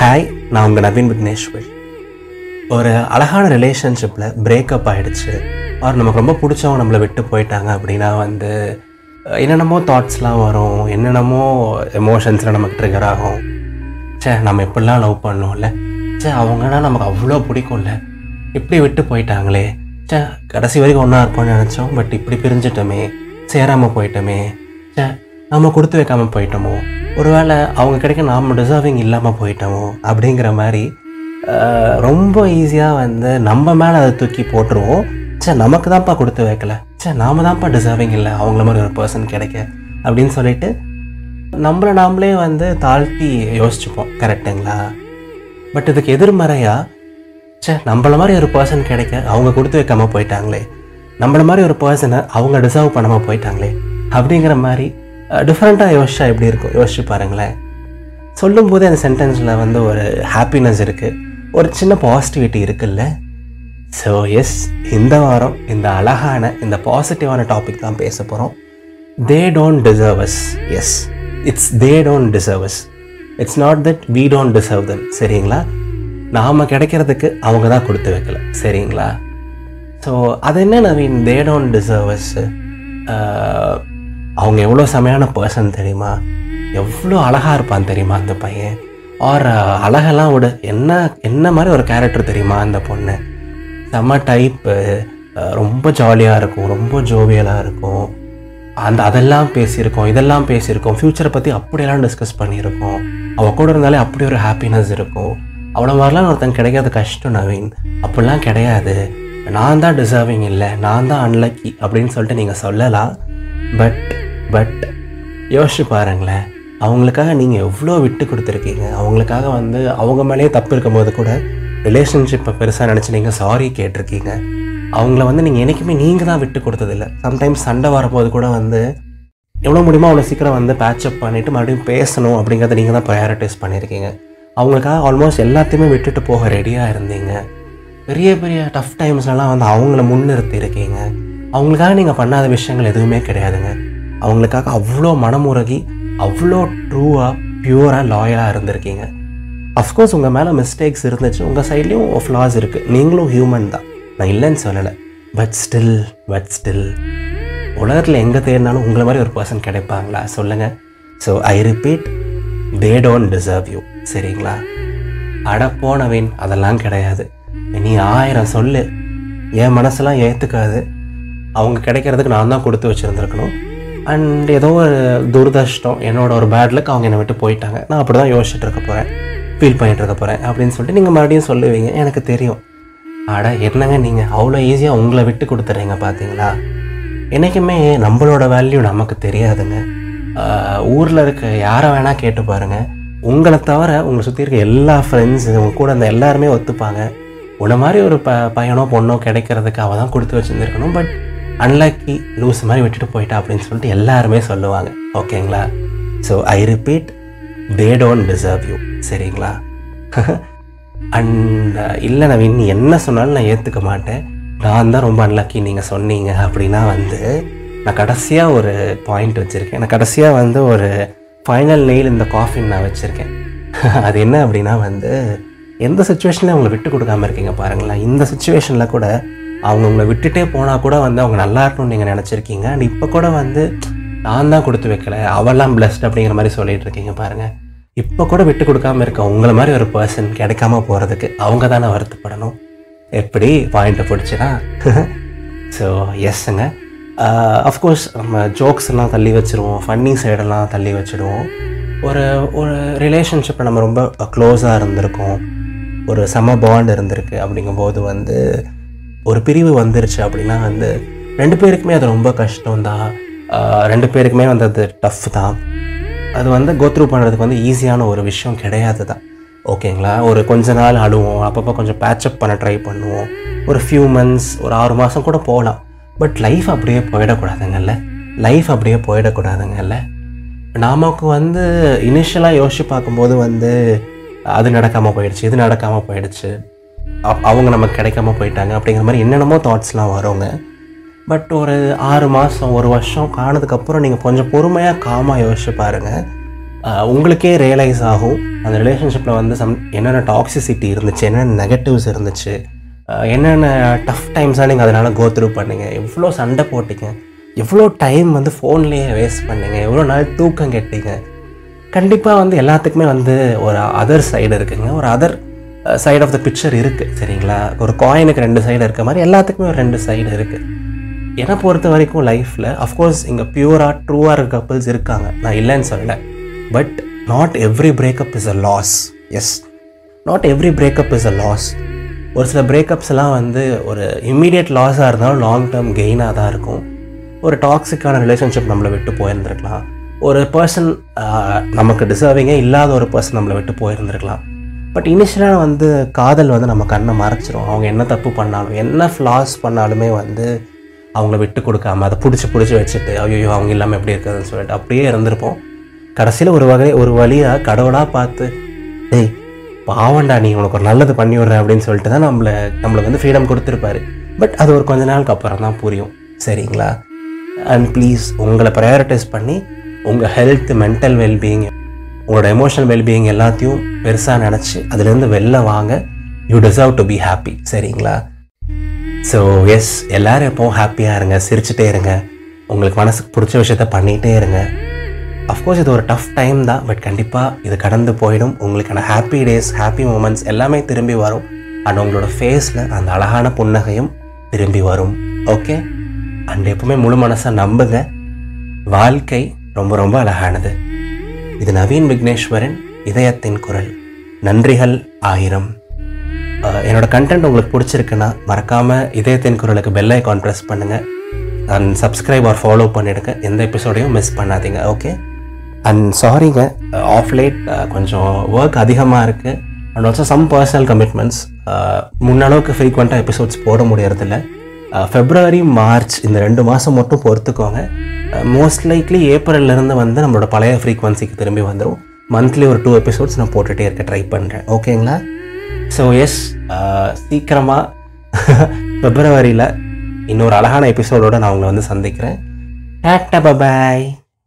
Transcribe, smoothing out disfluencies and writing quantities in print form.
Hi, நான் உங்கள் நவீன் விக்னேஸ்வர். ஒரு அழகான ரிலேஷன்ஷிப்பில் பிரேக்கப் ஆகிடுச்சு, அவர் நமக்கு ரொம்ப பிடிச்சவங்க நம்மளை விட்டு போயிட்டாங்க அப்படின்னா என்னென்னமோ தாட்ஸ்லாம் வரும், என்னென்னமோ எமோஷன்ஸ்லாம் நமக்கு ட்ரிகர் ஆகும். நம்ம எப்படிலாம் லவ் பண்ணோம்ல, அவங்கன்னா நமக்கு அவ்வளோ பிடிக்கும்ல, இப்படி விட்டு போயிட்டாங்களே, கடைசி வரைக்கும் ஒன்றா இருப்போம்னு நினச்சோம், பட் இப்படி பிரிஞ்சிட்டோமே, சேராமல் போயிட்டோமே, நம்ம கொடுத்து வைக்காமல் போயிட்டோமோ, ஒருவேளை அவங்க கிடைக்க நாம் டிசர்விங் இல்லாமல் போயிட்டோமோ அப்படிங்கிற மாதிரி ரொம்ப ஈஸியாக நம்ம மேலே அதை தூக்கி போட்டுருவோம். நமக்கு தான்ப்பா கொடுத்து வைக்கல, நாம தான்ப்பா டிசர்விங் இல்லை அவங்கள மாதிரி ஒரு பர்சன் கிடைக்க அப்படின்னு சொல்லிட்டு நம்மளை நாமளே தாழ்த்தி யோசிச்சுப்போம். கரெக்டுங்களா? பட் இதுக்கு எதிர்மறையாக நம்மள மாதிரி ஒரு பர்சன் கிடைக்க அவங்க கொடுத்து வைக்காமல் போயிட்டாங்களே, நம்மள மாதிரி ஒரு பர்சனை அவங்க டிசர்வ் பண்ணாமல் போயிட்டாங்களே அப்படிங்கிற மாதிரி டிஃப்ரெண்ட்டாக யோசிச்சா எப்படி இருக்கும் யோசிச்சு பாருங்களேன். சொல்லும்போது அந்த சென்டென்ஸில் ஒரு ஹாப்பினஸ் இருக்குது, ஒரு சின்ன பாசிட்டிவிட்டி இருக்குல்ல. ஸோ எஸ், இந்த வாரம் இந்த அழகான இந்த பாசிட்டிவான டாபிக் தான் பேச போகிறோம். They don't deserve us. Yes, it's they don't deserve us. It's not that we don't deserve them. சரிங்களா? நாம் கிடைக்கிறதுக்கு அவங்க தான் கொடுத்து வைக்கல. சரிங்களா? ஸோ அது என்ன Naveen, they don't deserve us? அவங்க எவ்வளோ செமையான பர்சன் தெரியுமா, எவ்வளோ அழகாக இருப்பான் தெரியுமா அந்த பையன், ஆர் அழகெல்லாம் விட என்ன மாதிரி ஒரு கேரக்டர் தெரியுமா அந்த பொண்ணு, செம்ம டைப்பு, ரொம்ப ஜாலியாக இருக்கும், ரொம்ப ஜோவியலாக இருக்கும், அதெல்லாம் பேசியிருக்கோம், இதெல்லாம் பேசியிருக்கோம், ஃப்யூச்சரை பற்றி அப்படியெல்லாம் டிஸ்கஸ் பண்ணியிருக்கோம், அவள் கூட இருந்தாலே அப்படி ஒரு ஹாப்பினஸ் இருக்கும். அவ்வளோ மாதிரிலாம் ஒருத்தங்க கிடைக்காது கஷ்டம் நவீன். அப்படிலாம் கிடையாது, நான் தான் டிசர்விங் இல்லை, நான் தான் அன்லக்கி அப்படின்னு சொல்லிட்டு நீங்கள் சொல்லலாம். பட் யோசிச்சு பாருங்களேன், அவங்களுக்காக நீங்கள் எவ்வளோ விட்டு கொடுத்துருக்கீங்க. அவங்களுக்காக அவங்க மேலேயே தப்பு இருக்கும் போது கூட ரிலேஷன்ஷிப்பை பெருசாக நினச்சி நீங்கள் சாரி கேட்டிருக்கீங்க. அவங்கள நீங்கள் என்றைக்குமே நீங்கள் தான் விட்டு கொடுத்ததில்லை. சம்டைம்ஸ் சண்டை வரும்போது கூட எவ்வளோ முடியுமோ அவ்வளோ சீக்கிரம் பேட்சப் பண்ணிவிட்டு மறுபடியும் பேசணும் அப்படிங்கிறத நீங்கள் தான் ப்ரையாரிட்டைஸ் பண்ணியிருக்கீங்க. அவங்களுக்காக ஆல்மோஸ்ட் எல்லாத்தையுமே விட்டுட்டு போக ரெடியாக இருந்தீங்க. பெரிய பெரிய டஃப் டைம்ஸ்லாம் அவங்கள முன்னிறுத்தி இருக்கீங்க. அவங்களுக்காக நீங்கள் பண்ணாத விஷயங்கள் எதுவுமே கிடையாதுங்க. அவங்களுக்காக அவ்வளோ மனமுருகி, அவ்வளோ ட்ரூவாக, பியூராக, லாயலாக இருந்திருக்கீங்க. அஃப்கோர்ஸ் உங்கள் மேலே மிஸ்டேக்ஸ் இருந்துச்சு, உங்கள் சைட்லேயும் ஃப்ளாஸ் இருக்குது, நீங்களும் ஹியூமன் தான், நான் இல்லைன்னு சொல்லலை. பட் ஸ்டில் உலகத்தில் எங்கே தேடினாலும் உங்களை மாதிரி ஒரு பர்சன் கிடைப்பாங்களா சொல்லுங்கள்? So I repeat, they don't deserve you. சரிங்களா? அடப்போனவன், அதெல்லாம் கிடையாது. நீ 1000 சொல்லு, என் மனசெல்லாம் ஏற்றுக்காது. அவங்க கிடைக்கிறதுக்கு நான் தான் கொடுத்து வச்சுருந்துருக்கணும். அண்ட் ஏதோ ஒரு துரதிர்ஷ்டம், என்னோட ஒரு பேட் லக், அவங்க என்னை விட்டு போயிட்டாங்க, நான் அப்படி தான் யோசிச்சுட்டு இருக்க போகிறேன், ஃபீல் பண்ணிகிட்டு இருக்க போகிறேன் அப்படின்னு சொல்லிட்டு நீங்கள் மறுபடியும் சொல்லுவீங்க. எனக்கு தெரியும். என்னங்க நீங்கள் அவ்வளோ ஈஸியாக உங்களை விட்டு கொடுத்துட்றீங்க பார்த்தீங்களா? என்றைக்குமே நம்மளோட வேல்யூ நமக்கு தெரியாதுங்க. ஊரில் இருக்க யாரை வேணால் கேட்டு பாருங்கள், உங்களை தவிர உங்களை சுற்றி இருக்க எல்லா ஃப்ரெண்ட்ஸு, உங்கள் கூட அந்த எல்லாருமே ஒத்துப்பாங்க, உன்ன மாதிரி ஒரு பையனோ பொண்ணோ கிடைக்கிறதுக்கு அவள் தான் கொடுத்து வச்சுருந்துருக்கணும், பட் அன்லக்கி, லூஸ் மாதிரி விட்டுட்டு போயிட்டா அப்படின்னு சொல்லிட்டு எல்லாருமே சொல்லுவாங்க. ஓகேங்களா? So I repeat, they don't deserve you. சரிங்களா? அண்ட் இல்லை நவீன், நீ என்ன சொன்னாலும் நான் ஏற்றுக்க மாட்டேன், நான் தான் ரொம்ப அன்லக்கி நீங்கள் சொன்னீங்க அப்படின்னா நான் கடைசியாக ஒரு பாயிண்ட் வச்சுருக்கேன். நான் கடைசியாக ஒரு ஃபைனல் நெயில் இந்த காஃபின் நான் வச்சுருக்கேன். அது என்ன அப்படின்னா எந்த சுச்சுவேஷனில் அவங்களை விட்டு கொடுக்காமல் இருக்கீங்க பாருங்களேன். இந்த சுச்சுவேஷனில் கூட அவங்க உங்களை விட்டுட்டே போனால் கூட அவங்க நல்லா இருக்கணும்னு நீங்கள் நினச்சிருக்கீங்க. அண்ட் இப்போ கூட நான் தான் கொடுத்து வைக்கல, அவெல்லாம் பிளஸ்ட் அப்படிங்கிற மாதிரி சொல்லிட்டு இருக்கீங்க பாருங்கள். இப்போ கூட விட்டு கொடுக்காமல் இருக்க உங்களை மாதிரி ஒரு பர்சன் கிடைக்காம போகிறதுக்கு அவங்க தானே வருத்தப்படணும். எப்படி பாயிண்ட்டை பிடிச்சினா? ஸோ எஸ்ஸுங்க, அஃப்கோர்ஸ் நம்ம ஜோக்ஸ் எல்லாம் தள்ளி வச்சுருவோம், ஃபன்னி சைடெல்லாம் தள்ளி வச்சுடுவோம். ஒரு ரிலேஷன்ஷிப்பில் நம்ம ரொம்ப க்ளோஸாக இருந்திருக்கோம், ஒரு செம பாண்ட் இருந்திருக்கு. அப்படிங்கும்போது ஒரு பிரிவு வந்துருச்சு அப்படின்னா 2 பேருக்குமே அது ரொம்ப கஷ்டம்தான், 2 பேருக்குமே அது டஃப் தான். அது கோத்ரூ பண்ணுறதுக்கு ஈஸியான ஒரு விஷயம் கிடையாது தான். ஓகேங்களா? ஒரு கொஞ்ச நாள் அழுவோம், அப்பப்போ கொஞ்சம் பேட்சப் பண்ண ட்ரை பண்ணுவோம், ஒரு ஃபியூ மந்த்ஸ், ஒரு 6 மாதம் கூட போகலாம். பட் லைஃப் அப்படியே போயிடக்கூடாதுங்கல்ல. நமக்கு இனிஷியலாக யோசிச்சு பார்க்கும்போது அது நடக்காமல் போயிடுச்சு, இது நடக்காமல் போயிடுச்சு, அவங்க நமக்கு கிடைக்காம போயிட்டாங்க அப்படிங்கிற மாதிரி என்னென்னமோ தாட்ஸ்லாம் வருங்க. பட் ஒரு 6 மாதம், 1 வருஷம் காணதுக்கப்புறம் நீங்கள் கொஞ்சம் பொறுமையாக காமாக யோசிச்சு பாருங்கள். உங்களுக்கே ரியலைஸ் ஆகும் அந்த ரிலேஷன்ஷிப்பில் வந்து என்னென்ன டாக்ஸிசிட்டி இருந்துச்சு, என்னென்ன நெகட்டிவ்ஸ் இருந்துச்சு, என்னென்ன டஃப் டைம்ஸாக நீங்கள் அதனால் கோ த்ரூ பண்ணிங்க, எவ்வளோ சண்டை போட்டிங்க, எவ்வளோ டைம் வந்து ஃபோன்லேயே வேஸ்ட் பண்ணிங்க, எவ்வளோ நாள் தூக்கம் கெட்டிங்க. கண்டிப்பாக வந்து எல்லாத்துக்குமே வந்து ஒரு அதர் சைடு இருக்குங்க, ஒரு other side of the picture இருக்குது. சரிங்களா? ஒரு காயினுக்கு 2 சைடு இருக்க மாதிரி எல்லாத்துக்குமே ஒரு 2 சைடு இருக்குது. என்னை பொறுத்த வரைக்கும் லைஃப்பில் அஃப்கோர்ஸ் இங்கே பியூராக ட்ரூவாக இருக்க கப்பிள்ஸ் இருக்காங்க, நான் இல்லைன்னு சொல்லலை. But not every breakup is a loss. Yes, not every breakup is a loss. ஒரு சில பிரேக்கப்ஸ் எல்லாம் வந்து ஒரு இம்மீடியட் லாஸாக இருந்தாலும் லாங் டேர்ம் கெயினாக தான் இருக்கும். ஒரு டாக்ஸிக்கான ரிலேஷன்ஷிப் நம்மளை விட்டு போயிருந்துருக்கலாம். ஒரு பர்சன் நமக்கு டிசர்விங்கே இல்லாத ஒரு பர்சன் நம்மளை விட்டு போயிருந்துருக்கலாம். பட் இனிஷியலாக வந்து காதல் வந்து நம்ம கண்ணை மறைச்சிரும். அவங்க என்ன தப்பு பண்ணாலும், என்ன ஃப்ளாஸ் பண்ணாலுமே வந்து அவங்கள விட்டு கொடுக்காம அதை பிடிச்சி வச்சுட்டு ஐயோ அவங்க இல்லாமல் எப்படி இருக்குதுன்னு சொல்லிட்டு அப்படியே இருந்திருப்போம். கடைசியில் ஒரு வழியாக கடவுளாக பார்த்து டேய் பாவண்டா நீ உனக்கு ஒரு நல்லது பண்ணி விடுறேன் அப்படின்னு சொல்லிட்டு தான் நம்மளுக்கு வந்து ஃப்ரீடம் கொடுத்துருப்பாரு. பட் அது ஒரு கொஞ்ச நாளுக்கு அப்புறம் தான் புரியும். சரிங்களா? அண்ட் ப்ளீஸ் உங்களை ப்ரையாரிட்டைஸ் பண்ணி உங்கள் ஹெல்த், மென்டல் வெல்பீயிங், உங்களோட எமோஷனல் வெல்பீயிங் எல்லாத்தையும் பெருசாக நினச்சி அதுலேருந்து வெளில வாங்க. You deserve to be happy. சரிங்களா? ஸோ எஸ், எல்லோரும் எப்போவும் ஹாப்பியாக இருங்க, சிரிச்சுட்டே இருங்க, உங்களுக்கு மனசுக்கு பிடிச்ச விஷயத்த பண்ணிகிட்டே இருங்க. அஃப்கோர்ஸ் இது ஒரு டஃப் டைம் தான், பட் கண்டிப்பாக இது கடந்து போயிடும். உங்களுக்கான ஹாப்பி டேஸ், ஹாப்பி மூமெண்ட்ஸ் எல்லாமே திரும்பி வரும். அண்ட் உங்களோட ஃபேஸில் அந்த அழகான புன்னகையும் திரும்பி வரும். ஓகே? அண்ட் எப்பவுமே முழு மனசாக நம்புங்க, வாழ்க்கை ரொம்ப ரொம்ப அழகானது. இது நவீன் விக்னேஸ்வரன், இதயத்தின் குரல். நன்றிகள் 1000. என்னோட கண்டென்ட் உங்களுக்கு பிடிச்சிருக்குன்னா மறக்காமல் இதயத்தின் குரலுக்கு பெல் ஐகான் ப்ரெஸ் பண்ணுங்கள். அண்ட் சப்ஸ்கிரைப் ஆர் ஃபாலோ பண்ணிவிடுங்க. எந்த எபிசோடையும் மிஸ் பண்ணாதீங்க. ஓகே? அண்ட் சாரிங்க, ஆஃப் லேட் கொஞ்சம் ஒர்க் அதிகமாக இருக்குது. And also some personal commitments. முன்னளவுக்கு ஃப்ரீக்வெண்ட்டாக எபிசோட்ஸ் போட முடியறதில்ல. ஃபெப்ரவரி, மார்ச் இந்த 2 மாதம் மட்டும் பொறுத்துக்கோங்க. மோஸ்ட் லைக்லி ஏப்ரல்லேருந்து வந்து நம்மளோட பழைய ஃப்ரீக்வன்சிக்கு திரும்பி வந்துடும். மந்த்லி ஒரு 2 எபிசோட்ஸ் நான் போட்டுகிட்டே இருக்க ட்ரை பண்ணுறேன். ஓகேங்களா? ஸோ எஸ், சீக்கிரமாக ஃபெப்ரவரியில் இன்னொரு அழகான எபிசோடோடு நான் உங்களை வந்து சந்திக்கிறேன். டாட்டா, பாய்.